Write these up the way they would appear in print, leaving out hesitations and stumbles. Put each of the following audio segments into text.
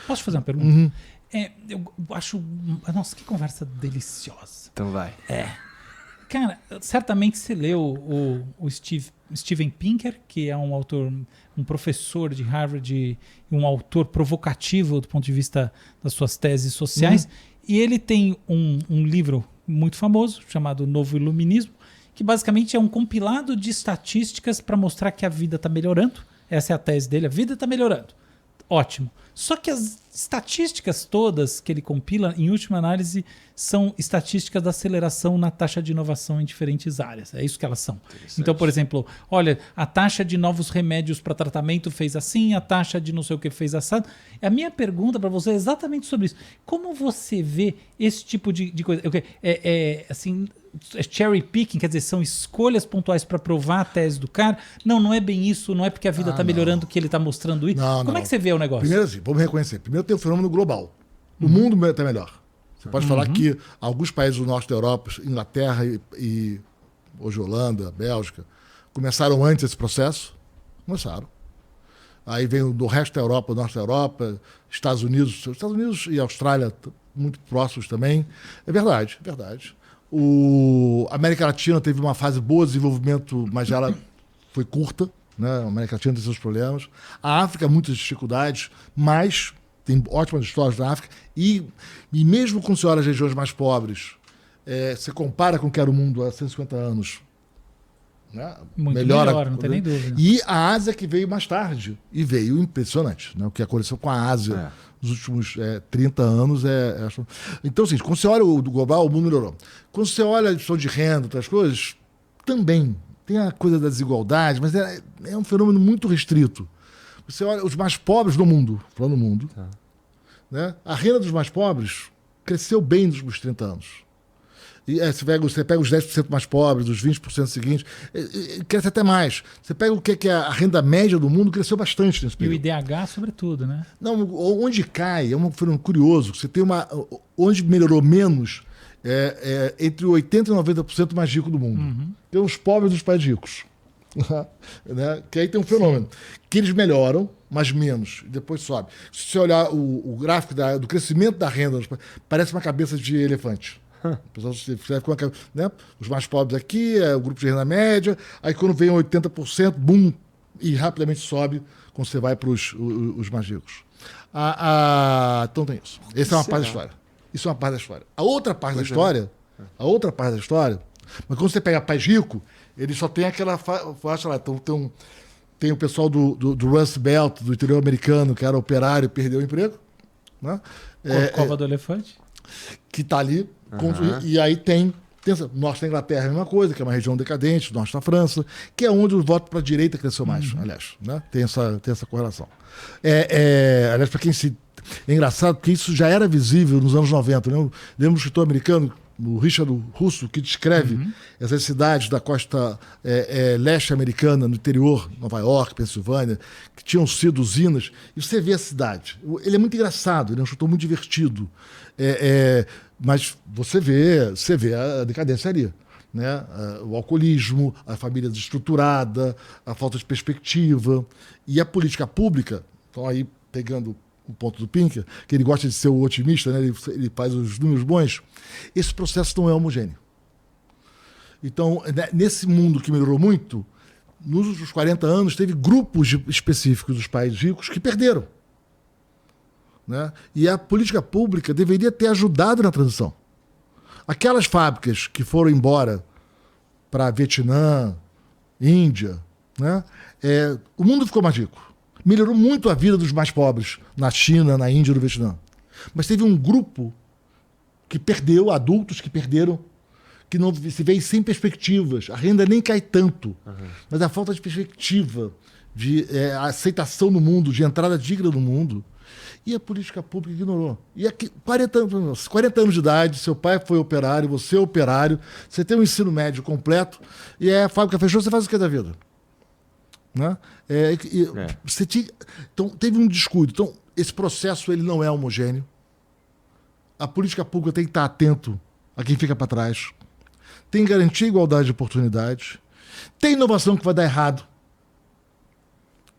Posso te fazer uma pergunta? Uhum. Eu acho... Nossa, que conversa deliciosa. Então vai. Cara, certamente você leu o Steven Pinker, que é um autor, um professor de Harvard e um autor provocativo do ponto de vista das suas teses sociais. E ele tem um livro muito famoso chamado Novo Iluminismo, que basicamente é um compilado de estatísticas para mostrar que a vida está melhorando. Essa é a tese dele, a vida está melhorando. Ótimo. Só que as estatísticas todas que ele compila, em última análise, são estatísticas da aceleração na taxa de inovação em diferentes áreas. É isso que elas são. Então, por exemplo, olha, a taxa de novos remédios para tratamento fez assim, a taxa de não sei o que fez assado. A minha pergunta para você é exatamente sobre isso. Como você vê esse tipo de coisa? Assim, cherry picking, quer dizer, são escolhas pontuais para provar a tese do cara? Não é bem isso, não é porque a vida está melhorando que ele está mostrando isso. Como é que você vê o negócio? Primeiro assim, vamos reconhecer. Primeiro tem o fenômeno global. O mundo está melhor. Você pode falar que alguns países do norte da Europa, Inglaterra e hoje Holanda, Bélgica, começaram antes esse processo. Começaram. Aí vem do resto da Europa, do norte da Europa, Estados Unidos e Austrália muito próximos também. É verdade, é verdade. A América Latina teve uma fase boa de desenvolvimento, mas ela foi curta, né? A América Latina tem seus problemas. A África, muitas dificuldades, mas tem ótimas histórias na África. E mesmo quando você olha as regiões mais pobres, você compara com o que era o mundo há 150 anos. Né? Muito melhor, não tem nem dúvida. E a Ásia que veio mais tarde. E veio impressionante. Né? O que aconteceu com a Ásia nos últimos 30 anos Então, assim, quando você olha o global, o mundo melhorou. Quando você olha a questão de renda, outras coisas, também tem a coisa da desigualdade, mas é um fenômeno muito restrito. Você olha os mais pobres do mundo, falando do mundo, né? A renda dos mais pobres cresceu bem nos últimos 30 anos. E, você pega os 10% mais pobres, os 20% seguintes, cresce até mais. Você pega o que é a renda média do mundo, cresceu bastante nesse período. E o IDH, sobretudo, né? Não, onde cai, é um fenômeno curioso. Você tem onde melhorou menos, entre 80% e 90% mais rico do mundo. Tem os pobres dos países ricos. Né? Que aí tem um fenômeno. Que eles melhoram, mas menos. E depois sobe. Se você olhar o gráfico do crescimento da renda, parece uma cabeça de elefante. O pessoal escreve com né? Os mais pobres aqui, o grupo de renda média, aí quando vem 80%, bum, e rapidamente sobe quando você vai para os mais ricos. Então tem isso. Essa é uma parte da história. Isso é uma parte da história. A outra parte da história, mas quando você pega país rico, ele só tem aquela faixa lá. Então tem o pessoal do Rust Belt, do interior americano, que era operário e perdeu o emprego. Né? Cova do Elefante. Que está ali. E aí tem norte da Inglaterra, a mesma coisa, que é uma região decadente, norte da França, que é onde o voto para a direita cresceu mais, aliás. Né? Tem essa correlação. Aliás, para quem se... É engraçado, porque isso já era visível nos anos 90. Né? Lembra um escritor americano, o Richard Russo, que descreve essas cidades da costa leste americana, no interior, Nova York, Pensilvânia, que tinham sido usinas, e você vê a cidade. Ele é muito engraçado, ele é um escritor muito divertido. Mas você vê a decadência ali. Né? O alcoolismo, a família desestruturada, a falta de perspectiva. E a política pública, então aí pegando o ponto do Pinker, que ele gosta de ser o otimista, né? Ele faz os números bons, esse processo não é homogêneo. Então, nesse mundo que melhorou muito, nos últimos 40 anos, teve grupos específicos dos países ricos que perderam. Né? E a política pública deveria ter ajudado na transição. Aquelas fábricas que foram embora para Vietnã, Índia, né? O mundo ficou mais rico. Melhorou muito a vida dos mais pobres na China, na Índia e no Vietnã. Mas teve um grupo que perdeu, adultos que perderam, que não se veem sem perspectivas. A renda nem cai tanto, mas a falta de perspectiva, de aceitação no mundo, de entrada digna no mundo. E a política pública ignorou. E aqui, 40 anos de idade, seu pai foi operário, você é operário, você tem um ensino médio completo, e a fábrica fechou, você faz o que da vida? Né? Então, teve um descuido. Então, esse processo ele não é homogêneo. A política pública tem que estar atento a quem fica para trás. Tem que garantir a igualdade de oportunidades. Tem inovação que vai dar errado.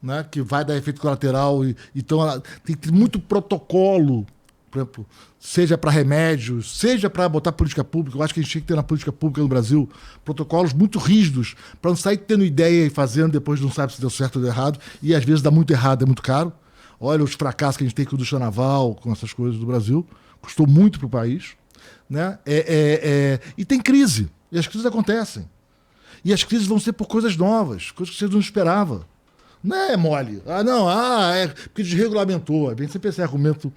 né, que vai dar efeito colateral. Então, tem muito protocolo, por exemplo, seja para remédios, seja para botar política pública. Eu acho que a gente tinha que ter na política pública no Brasil protocolos muito rígidos para não sair tendo ideia e fazendo, depois não sabe se deu certo ou deu errado. E às vezes dá muito errado, é muito caro. Olha os fracassos que a gente tem com o indústria naval, com essas coisas do Brasil. Custou muito para o país. Né? E tem crise. E as crises acontecem. E as crises vão ser por coisas novas, coisas que você não esperava. Não é mole. É porque desregulamentou. É bem sempre esse argumento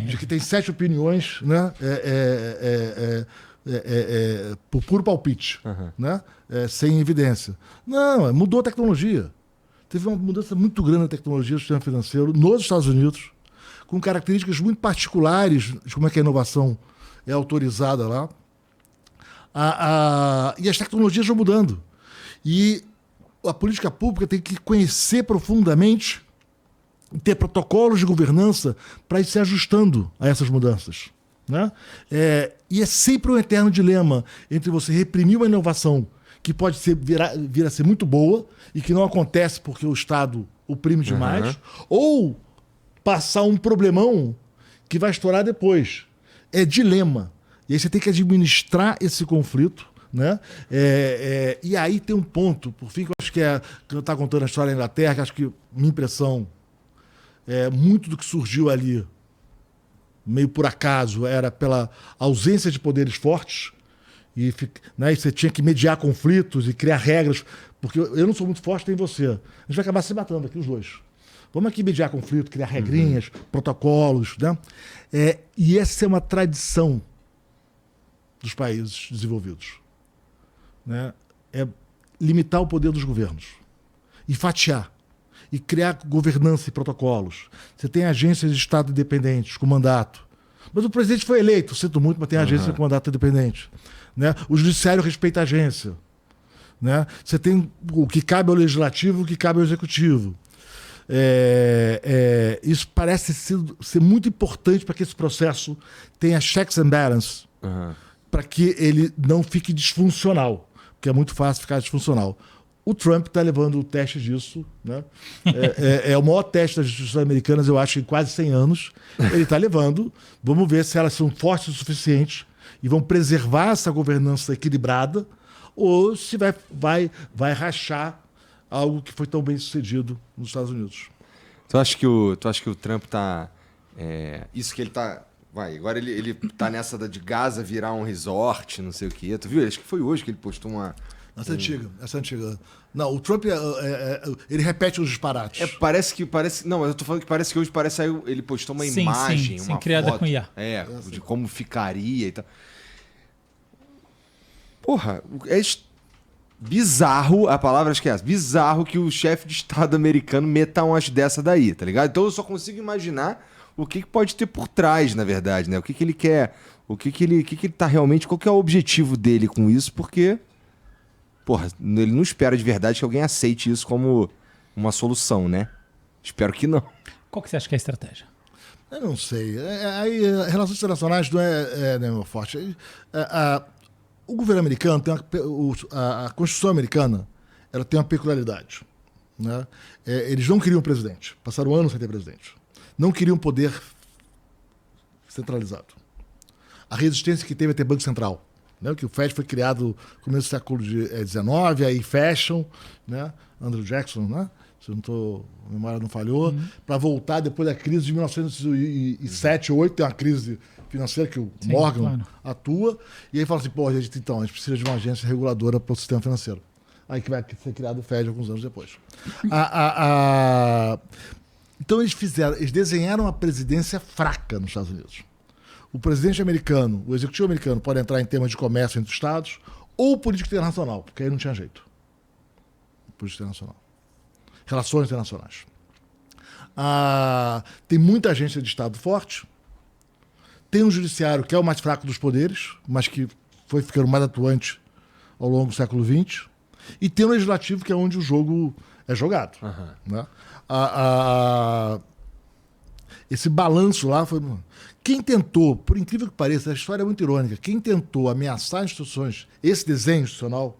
de que tem 7 opiniões, né? Por puro palpite, né? Sem evidência. Não, mudou a tecnologia. Teve uma mudança muito grande na tecnologia do sistema financeiro nos Estados Unidos, com características muito particulares de como é que a inovação é autorizada lá. E as tecnologias vão mudando. E a política pública tem que conhecer profundamente e ter protocolos de governança para ir se ajustando a essas mudanças. Né? E é sempre um eterno dilema entre você reprimir uma inovação que pode vir a ser muito boa e que não acontece porque o Estado oprime demais, ou passar um problemão que vai estourar depois. É dilema. E aí você tem que administrar esse conflito. Né? E aí tem um ponto, por fim, que eu acho que eu estava contando a história da Inglaterra, que acho que minha impressão muito do que surgiu ali, meio por acaso, era pela ausência de poderes fortes, e você tinha que mediar conflitos e criar regras, porque eu não sou muito forte, tem você. A gente vai acabar se matando aqui, os dois. Vamos aqui mediar conflito, criar regrinhas, protocolos. Né? E essa é uma tradição dos países desenvolvidos. Né? É limitar o poder dos governos e fatiar e criar governança e protocolos. Você tem agências de Estado independentes com mandato, mas o presidente foi eleito, sinto muito, mas tem agência com mandato independente. Né? O judiciário respeita a agência. Né? Você tem o que cabe ao legislativo, o que cabe ao executivo. Isso parece ser muito importante para que esse processo tenha checks and balances, para que ele não fique disfuncional. Porque é muito fácil ficar disfuncional. O Trump está levando o teste disso. Né? É o maior teste das instituições americanas, eu acho, em quase 100 anos. Ele está levando. Vamos ver se elas são fortes o suficiente e vão preservar essa governança equilibrada, ou se vai rachar algo que foi tão bem sucedido nos Estados Unidos. Tu acha que o Trump está... isso que ele está... Agora ele tá nessa de Gaza virar um resort, não sei o quê. Tu viu? Acho que foi hoje que ele postou uma... Essa é antiga. Não, o Trump, ele repete os disparates. Parece... Não, mas eu tô falando que parece que hoje ele postou uma imagem, sim, uma criada foto. Com IA. De como ficaria e tal. Porra, bizarro, a palavra acho que é essa, bizarro que o chefe de Estado americano meta umas dessa daí, tá ligado? Então eu só consigo imaginar o que pode ter por trás, na verdade, né? O que ele quer, o que ele tá realmente, qual que é o objetivo dele com isso, porque, porra, ele não espera de verdade que alguém aceite isso como uma solução, né? Espero que não. Qual que você acha que é a estratégia? Eu não sei. Aí, relações internacionais não é meu forte. O governo americano, a Constituição americana, ela tem uma peculiaridade. Né? Eles não queriam presidente. Passaram anos sem ter presidente. Não queriam poder centralizado. A resistência que teve a ter Banco Central. Né? Que o FED foi criado no começo do século XIX, aí fecham, né? Andrew Jackson, né? Se a memória não falhou, para voltar depois da crise de 1907, 2008, tem uma crise financeira que o Morgan atua, e aí fala assim, a gente precisa de uma agência reguladora para o sistema financeiro. Aí que vai ser criado o FED alguns anos depois. Então eles desenharam uma presidência fraca nos Estados Unidos. O presidente americano, o executivo americano pode entrar em temas de comércio entre os estados ou política internacional, porque aí não tinha jeito. Política internacional. Relações internacionais. Tem muita agência de Estado forte. Tem um judiciário que é o mais fraco dos poderes, mas que foi ficando mais atuante ao longo do século XX. E tem um legislativo que é onde o jogo é jogado. Né? Esse balanço lá foi... Quem tentou, por incrível que pareça, a história é muito irônica, quem tentou ameaçar instituições, esse desenho institucional,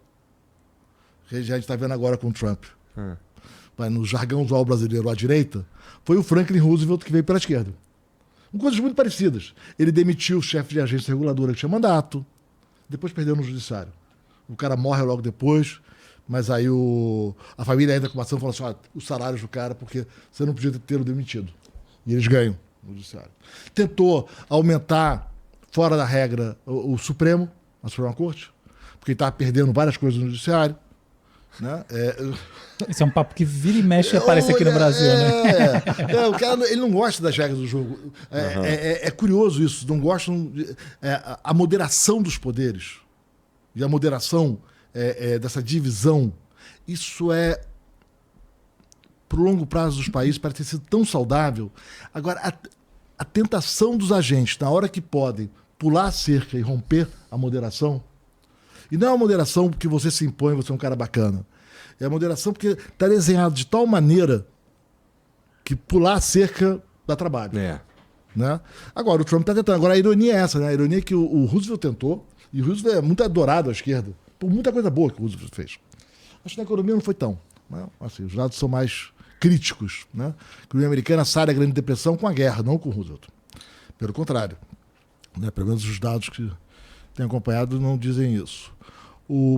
que a gente está vendo agora com o Trump. no jargão usual brasileiro à direita, foi o Franklin Roosevelt que veio pela esquerda. Coisas muito parecidas. Ele demitiu o chefe de agência reguladora que tinha mandato, depois perdeu no judiciário. O cara morre logo depois, mas aí a família entra com uma ação e fala assim, os salários do cara, porque você não podia ter o demitido. E eles ganham no judiciário. Tentou aumentar, fora da regra, o Supremo, a Suprema Corte, porque ele estava perdendo várias coisas no judiciário. Né? Esse é um papo que vira e mexe e aparece aqui no Brasil, né? O cara ele não gosta das regras do jogo. É curioso isso. Não gostam a moderação dos poderes e a moderação dessa divisão. Isso pro longo prazo dos países parece ter sido tão saudável. Agora, a tentação dos agentes, na hora que podem pular a cerca e romper a moderação, e não é uma moderação porque você se impõe, você é um cara bacana. É a moderação porque está desenhado de tal maneira que pular a cerca dá trabalho. Né? Agora, o Trump está tentando. Agora, a ironia é essa, né? A ironia é que o Roosevelt tentou, e o Roosevelt é muito adorado à esquerda, por muita coisa boa que o Roosevelt fez. Acho que na economia não foi tão. Né? Assim, os dados são mais críticos. Né? A economia americana sai da Grande Depressão com a guerra, não com o Roosevelt. Pelo contrário. Né? Pelo menos os dados que tenho acompanhado não dizem isso.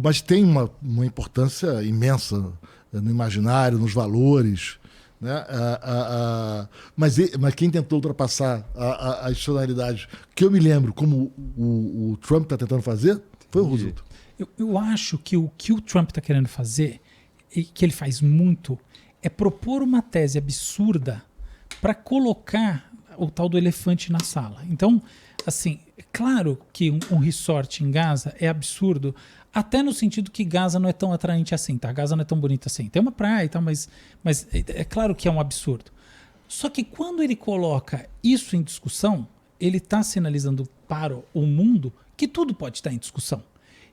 Mas tem uma importância imensa no imaginário, nos valores. Né? Mas quem tentou ultrapassar a institucionalidade, que eu me lembro, como o Trump está tentando fazer, foi o Roosevelt. Eu acho que o Trump está querendo fazer, e que ele faz muito, é propor uma tese absurda para colocar o tal do elefante na sala. Então, assim, é claro que um resort em Gaza é absurdo, até no sentido que Gaza não é tão atraente assim, tá? Gaza não é tão bonita assim. Tem uma praia e tal, mas é claro que é um absurdo. Só que quando ele coloca isso em discussão, ele está sinalizando para o mundo que tudo pode estar em discussão.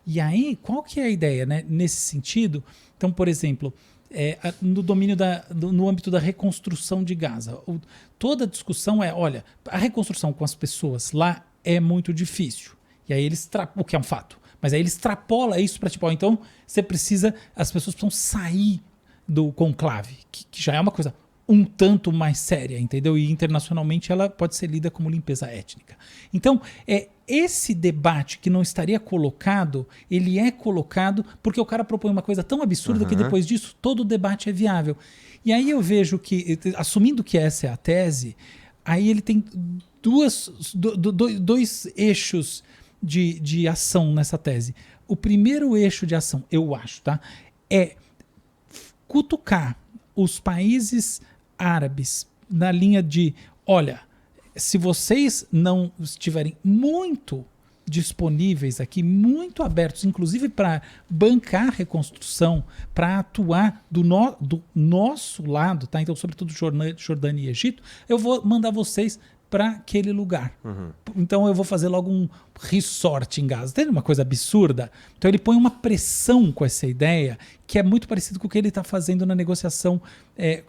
E aí, qual que é a ideia, né? Nesse sentido? Então, por exemplo, no domínio no âmbito da reconstrução de Gaza, toda a discussão olha, a reconstrução com as pessoas lá é muito difícil. E aí o que é um fato. Mas aí ele extrapola isso para tipo, então as pessoas precisam sair do conclave, que já é uma coisa um tanto mais séria, entendeu? E internacionalmente ela pode ser lida como limpeza étnica. Então, esse debate que não estaria colocado, ele é colocado porque o cara propõe uma coisa tão absurda que depois disso todo o debate é viável. E aí eu vejo que, assumindo que essa é a tese, aí ele tem dois eixos de ação nessa tese. O primeiro eixo de ação, eu acho, tá, é cutucar os países árabes na linha de, olha, se vocês não estiverem muito disponíveis aqui, muito abertos, inclusive para bancar a reconstrução, para atuar do nosso lado, tá? Então, sobretudo Jordânia e Egito, eu vou mandar vocês para aquele lugar. Então eu vou fazer logo um resort em Gaza. Tem uma coisa absurda? Então ele põe uma pressão com essa ideia que é muito parecido com o que ele está fazendo na negociação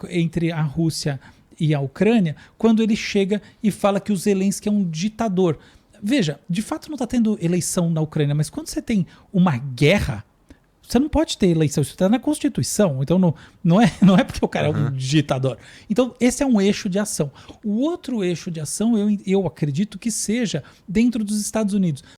entre a Rússia e a Ucrânia, quando ele chega e fala que o Zelensky é um ditador. Veja, de fato não está tendo eleição na Ucrânia, mas quando você tem uma guerra, você não pode ter eleição, isso está na Constituição. Então não é porque o cara é um ditador. Então esse é um eixo de ação. O outro eixo de ação eu acredito que seja dentro dos Estados Unidos.